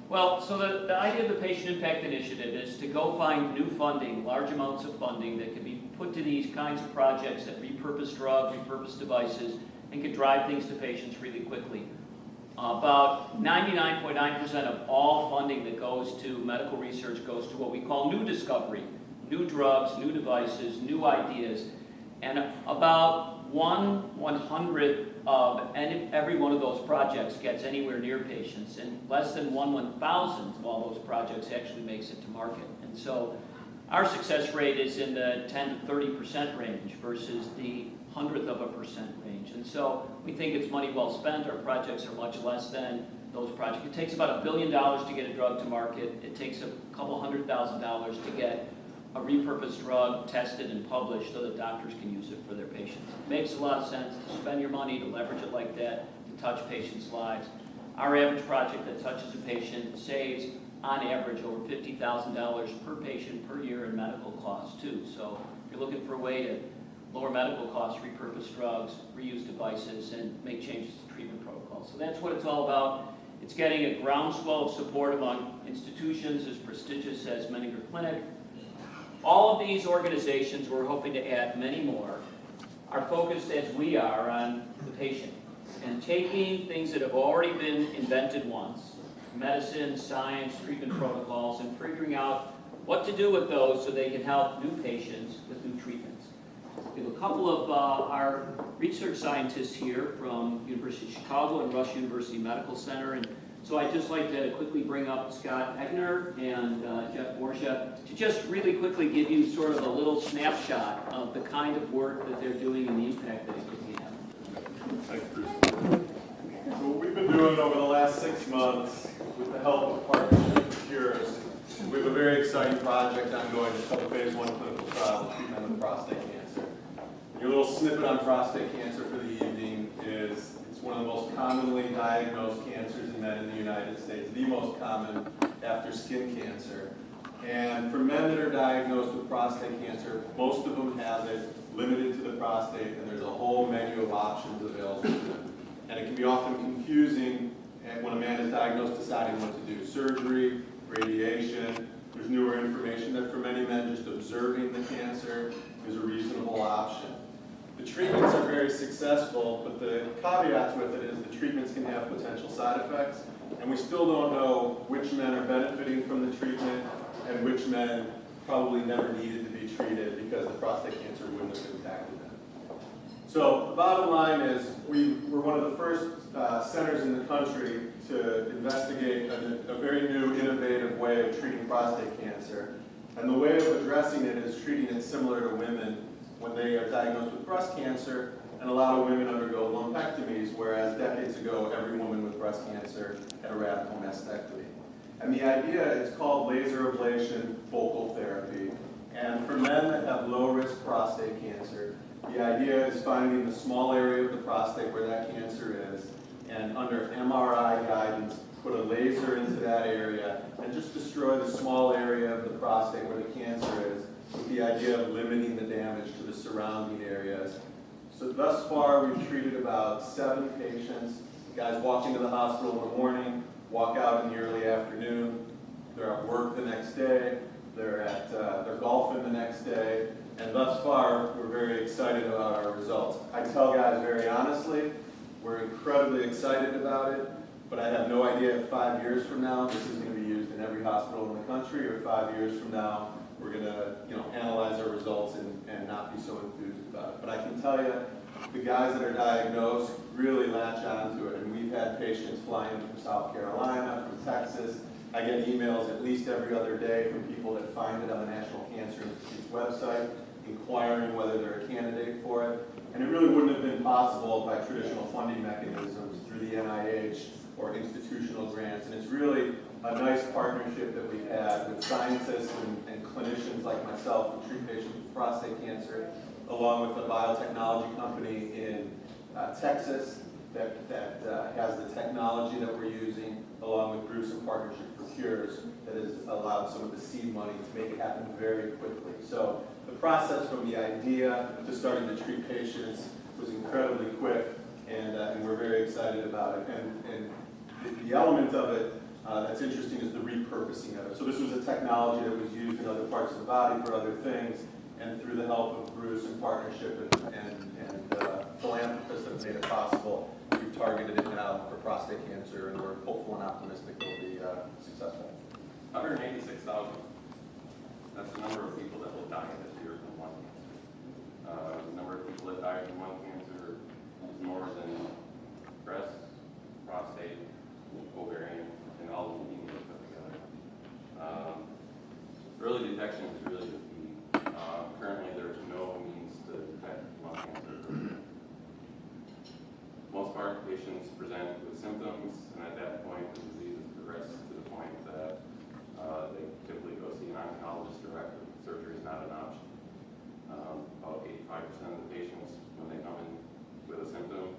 Well, so the idea of the Patient Impact Initiative is to go find new funding, large amounts of funding that can be put to these kinds of projects that repurpose drugs, repurpose devices, and can drive things to patients really quickly. About 99.9% of all funding that goes to medical research goes to what we call new discovery, new drugs, new devices, new ideas, and about 1/100th of every one of those projects gets anywhere near patients, and less than 1/1000th of all those projects actually makes it to market. And so our success rate is in the 10 to 30% range versus the 100% range. And so we think it's money well spent. Our projects are much less than those projects. It takes about $1 billion to get a drug to market. It takes a couple $100,000 to get a repurposed drug tested and published so that doctors can use it for their patients. It makes a lot of sense to spend your money, to leverage it like that, to touch patients' lives. Our average project that touches a patient saves, on average, over $50,000 per patient per year in medical costs, too. So if you're looking for a way to lower medical costs, repurpose drugs, reuse devices, and make changes to treatment protocols. So that's what it's all about. It's getting a groundswell of support among institutions as prestigious as Menninger Clinic. All of these organizations, we're hoping to add many more, are focused as we are on the patient and taking things that have already been invented once, medicine, science, treatment protocols, and figuring out what to do with those so they can help new patients with new treatments. We have a couple of our research scientists here from University of Chicago and Rush University Medical Center, and so I'd just like to quickly bring up Scott Egner and Jeff Borsha to just really quickly give you sort of a little snapshot of the kind of work that they're doing and the impact that it can have. Thanks, Bruce. So what we've been doing over the last 6 months with the help of partnership with Cures, we have a very exciting project ongoing. It's called the Phase 1 clinical trial for treatment of prostate cancer. And your little snippet on prostate cancer for the evening is it's one of the most commonly diagnosed cancers in men in the United States, the most common after skin cancer. And for men that are diagnosed with prostate cancer, most of them have it limited to the prostate, and there's a whole menu of options available to them. And it can be often confusing when a man is diagnosed deciding what to do. Surgery, radiation, there's newer information that for many men just observing the cancer is a reasonable option. The treatments are very successful, but the caveats with it is the treatments can have potential side effects, and we still don't know which men are benefiting from the treatment and which men probably never needed to be treated because the prostate cancer wouldn't have impacted them. So the bottom line is we're one of the first centers in the country to investigate a very new, innovative way of treating prostate cancer. And the way of addressing it is treating it similar to women when they are diagnosed with breast cancer, and a lot of women undergo lumpectomies, whereas decades ago, every woman with breast cancer had a radical mastectomy. And the idea is called laser ablation focal therapy. And for men that have low-risk prostate cancer, the idea is finding the small area of the prostate where that cancer is, and under MRI guidance, put a laser into that area and just destroy the small area of the prostate where the cancer is, with the idea of limiting the damage to the surrounding areas. So thus far, we've treated about 7 patients. Guys walk into the hospital in the morning, walk out in the early afternoon. They're at work the next day. They're golfing the next day. And thus far, we're very excited about our results. I tell guys very honestly, we're incredibly excited about it, but I have no idea if 5 years from now this is going to be used in every hospital in the country, or 5 years from now we're going to analyze our results and not be so enthused about it. But I can tell you, the guys that are diagnosed really latch onto it. And we've had patients fly in from South Carolina, from Texas. I get emails at least every other day from people that find it on the National Cancer Institute's website, inquiring whether they're a candidate for it. And it really wouldn't have been possible by traditional funding mechanisms through the NIH or institutional grants. And it's really a nice partnership that we've had with scientists and clinicians like myself who treat patients with prostate cancer, along with a biotechnology company in Texas that has the technology that we're using, along with groups in partnership for Cures that has allowed some of the seed money to make it happen very quickly. So the process from the idea to starting to treat patients was incredibly quick, and we're very excited about it. And the element of it that's interesting is the repurposing of it. So this was a technology that was used in other parts of the body for other things, and through the help of Bruce and partnership and philanthropists that have made it possible, we've targeted it now for prostate cancer, and we're hopeful and optimistic it will be successful. 186,000. That's the number of people that will die this year from lung cancer. The number of people that die from lung cancer is more than breast, prostate, ovarian, and all of the leukemia put together. Early detection is really the key. Currently, there's no means to detect lung cancer. Most of our patients present with symptoms, and at that point, the disease has progressed to the point that they typically go see an oncologist directly. Surgery is not an option. About 85% of the patients, when they come in with a symptom,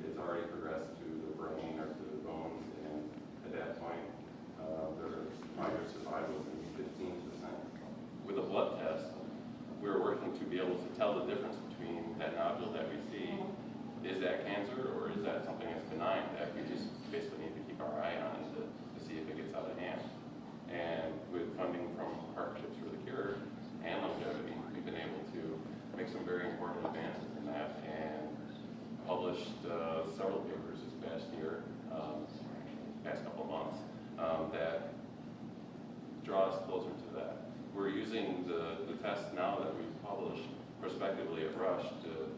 it's already progressed to the brain or to the bones, and at that point, their 5-year survival is going to be 15%. With a blood test, we're working to be able to tell the difference between that nodule that we see. Is that cancer, or is that something that's benign that we just basically need to keep our eye on to see if it gets out of hand? And with funding from Partnerships for the Cure and longevity, we've been able to make some very important advances in that and published several papers this past year, past couple of months, that draw us closer to that. We're using the test now that we've published prospectively at Rush to,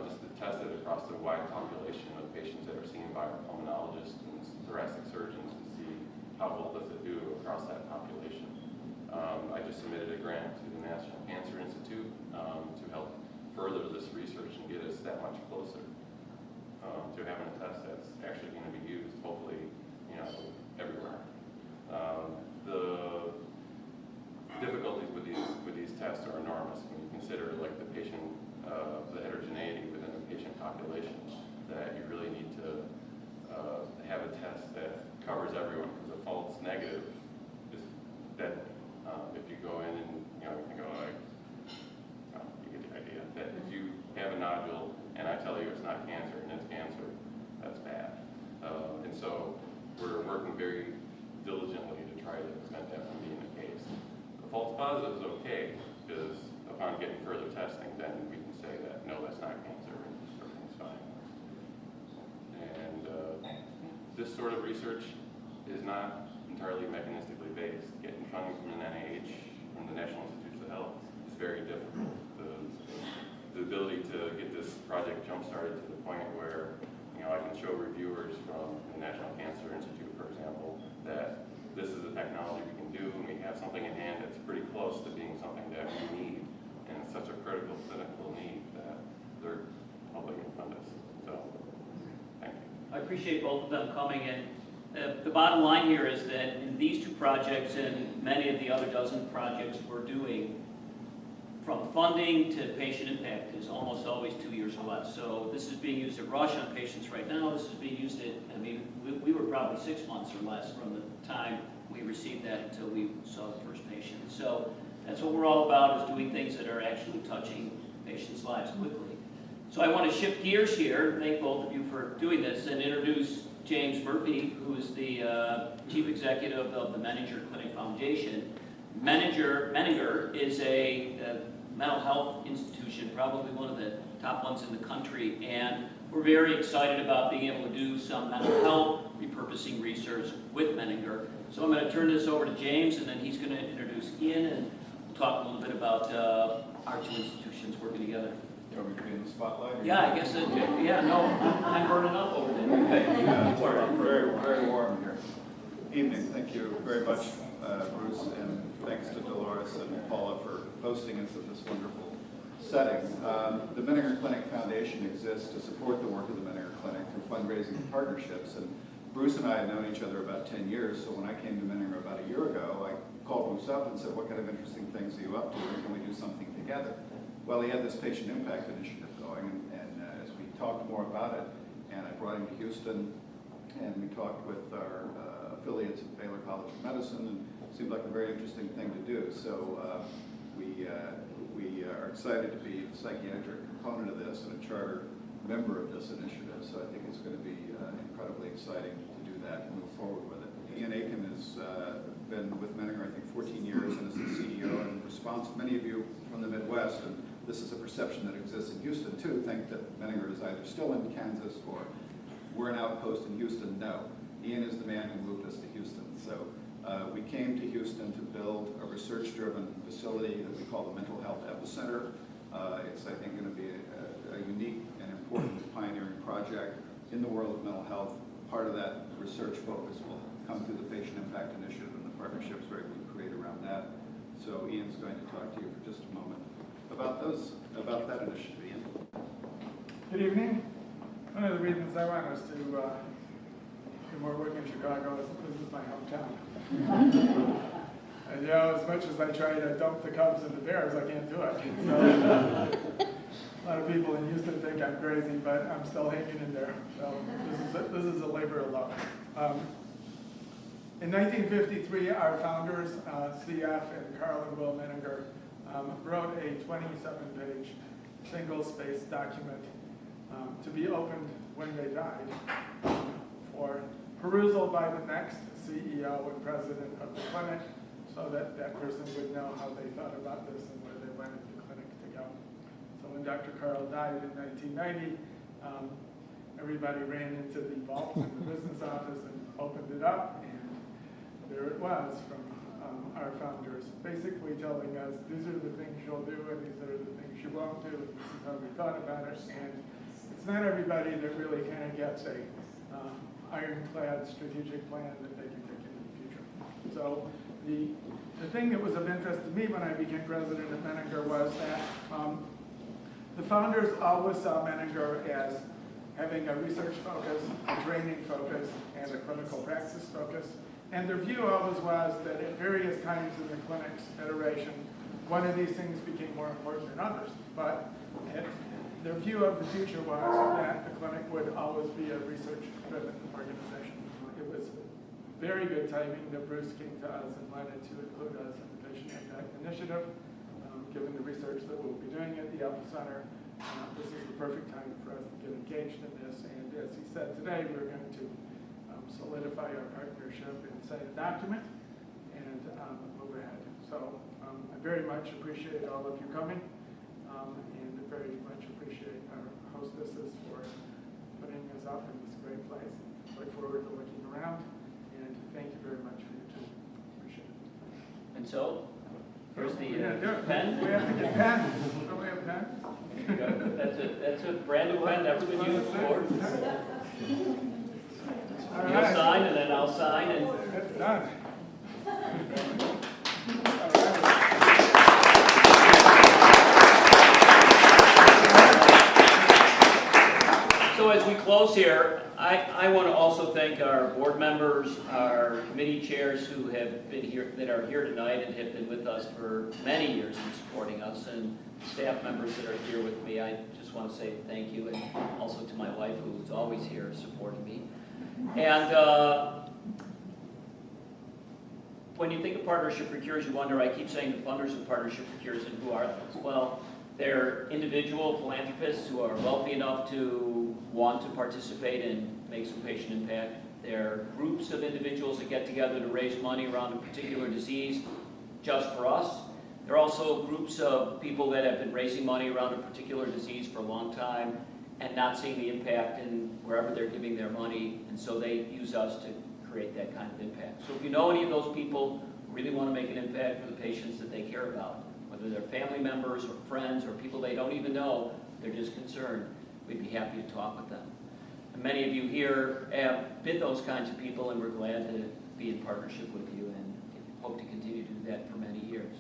just to test it across the wide population of patients that are seen by our pulmonologists and thoracic surgeons to see how well does it do across that population. I just submitted a grant to the National Cancer Institute to help further this research and get us that much closer to having a test that's actually going to be used, hopefully, everywhere. The difficulties with these tests are enormous when you consider like the patient, the heterogeneity within the patient population, that you really need to have a test that covers everyone, because a false negative is dead. If you go in and you can go like, you get the idea that if you have a nodule and I tell you it's not cancer and it's cancer, that's bad. And so we're working very diligently to try to prevent that from being the case. The false positive is okay, because upon getting further testing, then we can say that no, that's not cancer and everything's fine. And this sort of research is not entirely mechanistically based. Getting funding from an NIH, from the National Institutes of Health, is very difficult. The ability to get this project jump-started to the point where I can show reviewers from the National Cancer Institute, for example, that this is a technology we can do, and we have something in hand that's pretty close to being something that we need, and it's such a critical clinical need that they're helping to fund us. So, thank you. I appreciate both of them coming in. The bottom line here is that in these two projects and many of the other dozen projects we're doing, from funding to patient impact is almost always 2 years or less. So this is being used at Rush on patients right now. This is being used at, we were probably 6 months or less from the time we received that until we saw the first patient. So that's what we're all about, is doing things that are actually touching patients' lives quickly. So I want to shift gears here, thank both of you for doing this, and introduce James Murphy, who is the Chief Executive of the Menninger Clinic Foundation. Menninger is a mental health institution, probably one of the top ones in the country, and we're very excited about being able to do some mental health repurposing research with Menninger. So I'm going to turn this over to James, and then he's going to introduce Ian, and we'll talk a little bit about our two institutions working together. You want me to be in the spotlight? Yeah, I guess that, yeah, no, I'm burning up over there. Hey, it's very, very warm here. Evening, thank you very much, Bruce, and thanks to Dolores and Paula for hosting us in this wonderful setting. The Menninger Clinic Foundation exists to support the work of the Menninger Clinic through fundraising and partnerships. And Bruce and I have known each other about 10 years, so when I came to Menninger about a year ago, I called Bruce up and said, what kind of interesting things are you up to, and can we do something together? Well, he had this patient impact initiative going, and as we talked more about it, and I brought him to Houston, and we talked with our affiliates at Baylor College of Medicine, and it seemed like a very interesting thing to do. So we are excited to be the psychiatric component of this and a charter member of this initiative. So I think it's going to be incredibly exciting to do that and move forward with it. been with Menninger, I think, 14 years, and as the CEO. And in response, many of you from the Midwest, and this is a perception that exists in Houston too, think that Menninger is either still in Kansas or we're an outpost in Houston. No, Ian is the man who moved us to Houston. So we came to Houston to build a research-driven facility that we call the Mental Health Epicenter. It's, I think, going to be a unique and important pioneering project in the world of mental health. Part of that research focus will come through the Patient Impact Initiative and the partnerships we create around that. So Ian's going to talk to you for just a moment about that initiative. Ian. Good evening. One of the reasons I want us to do more work in Chicago is this is my hometown. And you know, as much as I try to dump the Cubs and the Bears, I can't do it. So, a lot of people in Houston think I'm crazy, but I'm still hanging in there. So this is a labor of love. In 1953, our founders, CF and Carl and Will Menninger, wrote a 27-page single-space document to be opened when they died for perusal by the next CEO and president of the clinic, so that that person would know how they thought about this and where they wanted the clinic to go. So when Dr. Carl died in 1990, everybody ran into the vault in the business office and opened it up, and there it was from our founders, basically telling us, these are the things you'll do and these are the things you won't do. This is how we thought about it, and it's not everybody that really kind of gets a ironclad strategic plan that they can take into the future. So the thing that was of interest to me when I became president of Menninger was that the founders always saw Menninger as having a research focus, a training focus, and a clinical practice focus. And their view always was that at various times in the clinic's iteration, one of these things became more important than others. But their view of the future was that the clinic would always be a research-driven organization. It was very good timing that Bruce came to us and wanted to include us in the Patient Impact Initiative. Given the research that we'll be doing at the Epicenter, this is the perfect time for us to get engaged in this. And as he said today, we're going to solidify our partnership and sign a document and move ahead. So I very much appreciate all of you coming and very much appreciate our hostesses for putting us up in this great place. Look forward to looking around, and thank you very much for your time. Appreciate it. And so, here's the pen. We have to get pen. Don't we have pen? That's a brand new pen, never been used before. All You'll right. sign, and then I'll sign, and That's done. so as we close here, I want to also thank our board members, our committee chairs who have been here, that are here tonight and have been with us for many years in supporting us, and staff members that are here with me. I just want to say thank you, and also to my wife who's always here supporting me. And when you think of Partnership for Cures, you wonder, I keep saying the funders of Partnership for Cures, and who are those? Well, they're individual philanthropists who are wealthy enough to want to participate and make some patient impact. They're groups of individuals that get together to raise money around a particular disease just for us. They're also groups of people that have been raising money around a particular disease for a long time and not seeing the impact in wherever they're giving their money, and so they use us to create that kind of impact. So if you know any of those people who really want to make an impact for the patients that they care about, whether they're family members or friends or people they don't even know, they're just concerned, we'd be happy to talk with them. And many of you here have been those kinds of people, and we're glad to be in partnership with you and hope to continue to do that for many years.